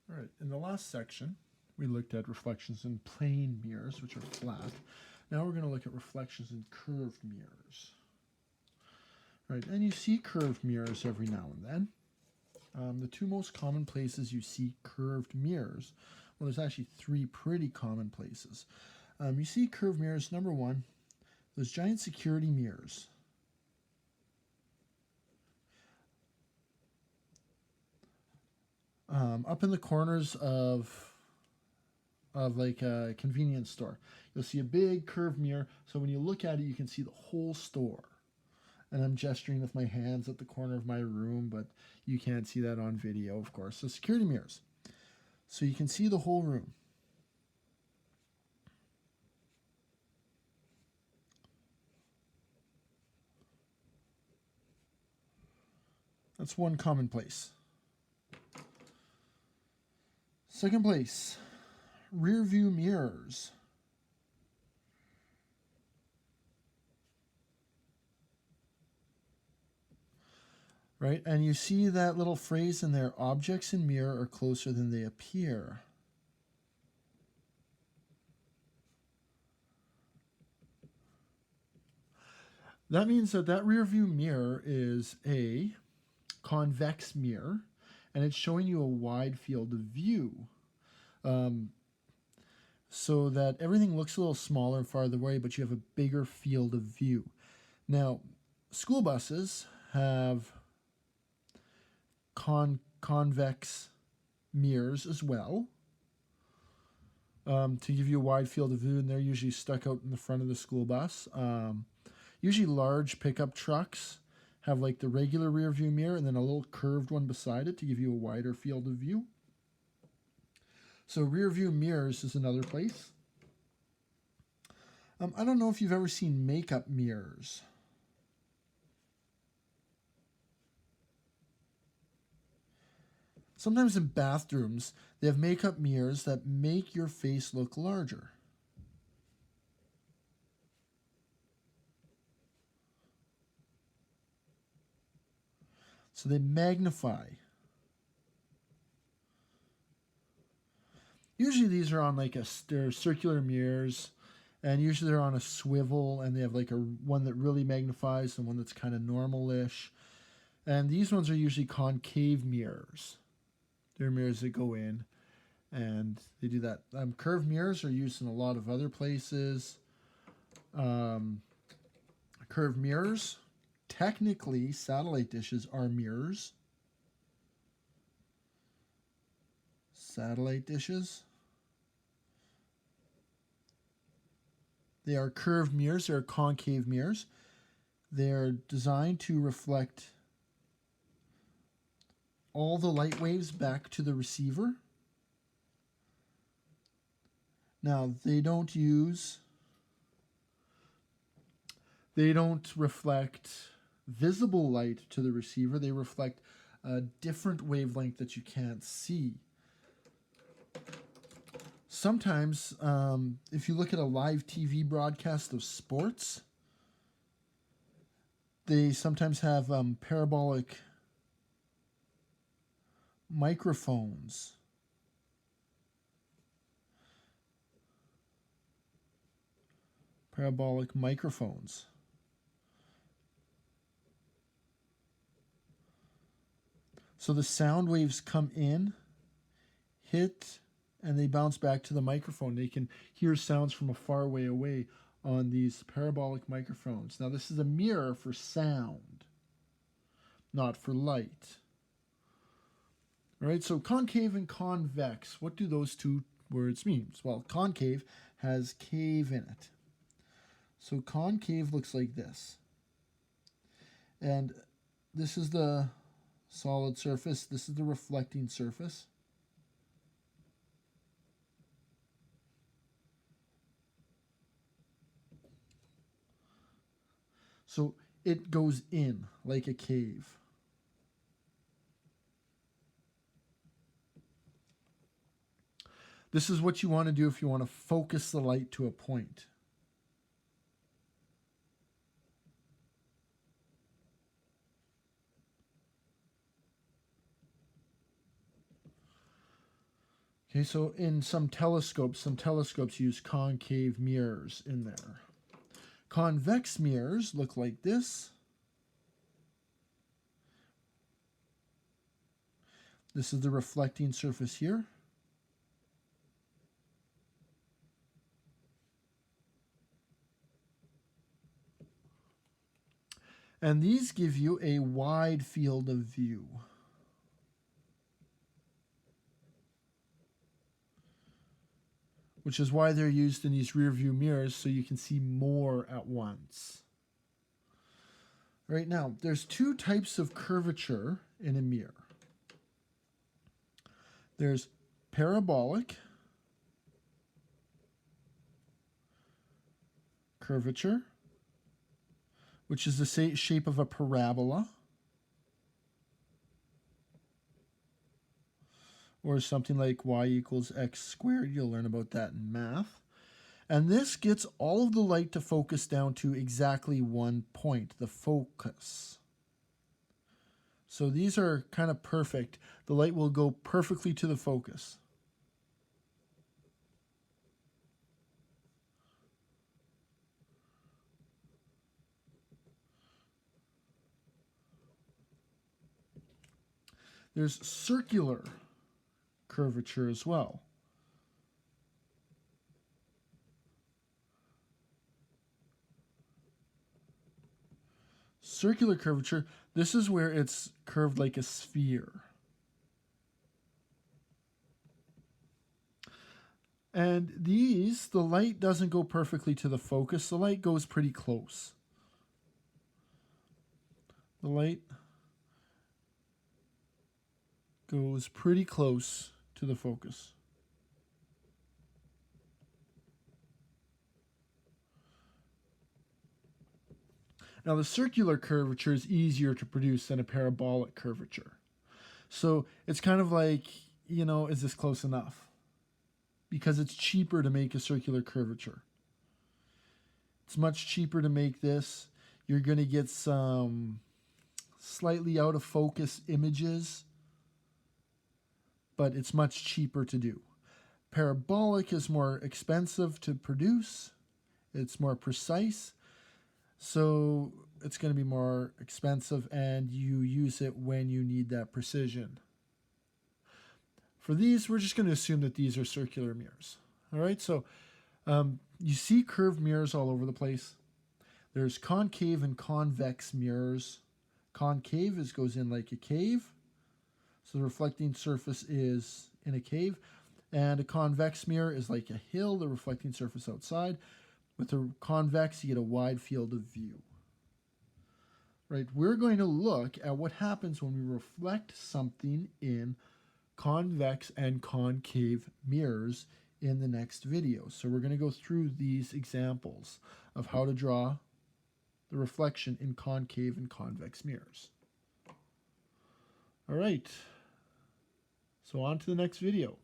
All right, in the last section, we looked at reflections in plane mirrors, which are flat. Now we're going to look at reflections in curved mirrors. All right, and you see curved mirrors every now and then. The two most common places you see curved mirrors, well, there's actually three pretty common places. You see curved mirrors, number one, those giant security mirrors. Up in the corners of like a convenience store. You'll see a big curved mirror, so when you look at it, you can see the whole store. And I'm gesturing with my hands at the corner of my room, but you can't see that on video, of course. So security mirrors. So you can see the whole room. That's one common place. Second place, rear view mirrors. Right, and you see that little phrase in there, objects in mirror are closer than they appear. That means that that rear view mirror is a convex mirror, and it's showing you a wide field of view. So that everything looks a little smaller and farther away, but you have a bigger field of view. Now, school buses have convex mirrors as well, to give you a wide field of view, and they're usually stuck out in the front of the school bus. Usually large pickup trucks have like the regular rear view mirror and then a little curved one beside it to give you a wider field of view. So rear view mirrors is another place. I don't know if you've ever seen makeup mirrors. Sometimes in bathrooms, they have makeup mirrors that make your face look larger. So they magnify. Usually these are on like they're circular mirrors, and usually they're on a swivel, and they have like one that really magnifies and one that's kind of normal-ish. And these ones are usually concave mirrors. They're mirrors that go in, and they do that. Curved mirrors are used in a lot of other places. Curved mirrors, technically, satellite dishes are mirrors. Satellite dishes. They are curved mirrors. They're concave mirrors. They're designed to reflect all the light waves back to the receiver. Now, they don't reflect visible light to the receiver. They reflect a different wavelength that you can't see. Sometimes, if you look at a live TV broadcast of sports, they sometimes have parabolic microphones. Parabolic microphones. So the sound waves come in, hit, and they bounce back to the microphone. They can hear sounds from a far way away on these parabolic microphones. Now, this is a mirror for sound, not for light. All right, so concave and convex, what do those two words mean? Well, concave has cave in it. So concave looks like this. And this is the solid surface. This is the reflecting surface. So it goes in like a cave. This is what you want to do if you want to focus the light to a point. Okay, so in some telescopes use concave mirrors in there. Convex mirrors look like this. This is the reflecting surface here. And these give you a wide field of view. Which is why they're used in these rear view mirrors, so you can see more at once. Right now, there's two types of curvature in a mirror. There's parabolic curvature, which is the shape of a parabola, or something like y equals x squared. You'll learn about that in math. And this gets all of the light to focus down to exactly one point, the focus. So these are kind of perfect. The light will go perfectly to the focus. There's circular curvature as well. Circular curvature, this is where it's curved like a sphere. And these, the light doesn't go perfectly to the focus. The light goes pretty close. The light goes pretty close to the focus. Now, the circular curvature is easier to produce than a parabolic curvature. So it's kind of like, you know, is this close enough? Because it's cheaper to make a circular curvature. It's much cheaper to make this. You're going to get some slightly out of focus images, but it's much cheaper to do. Parabolic is more expensive to produce. It's more precise. So it's going to be more expensive, and you use it when you need that precision. For these, we're just going to assume that these are circular mirrors. All right, so you see curved mirrors all over the place. There's concave and convex mirrors. Concave goes in like a cave. So the reflecting surface is in a cave. And a convex mirror is like a hill, the reflecting surface outside. With a convex, you get a wide field of view. Right, we're going to look at what happens when we reflect something in convex and concave mirrors in the next video. So we're going to go through these examples of how to draw the reflection in concave and convex mirrors. All right, so on to the next video.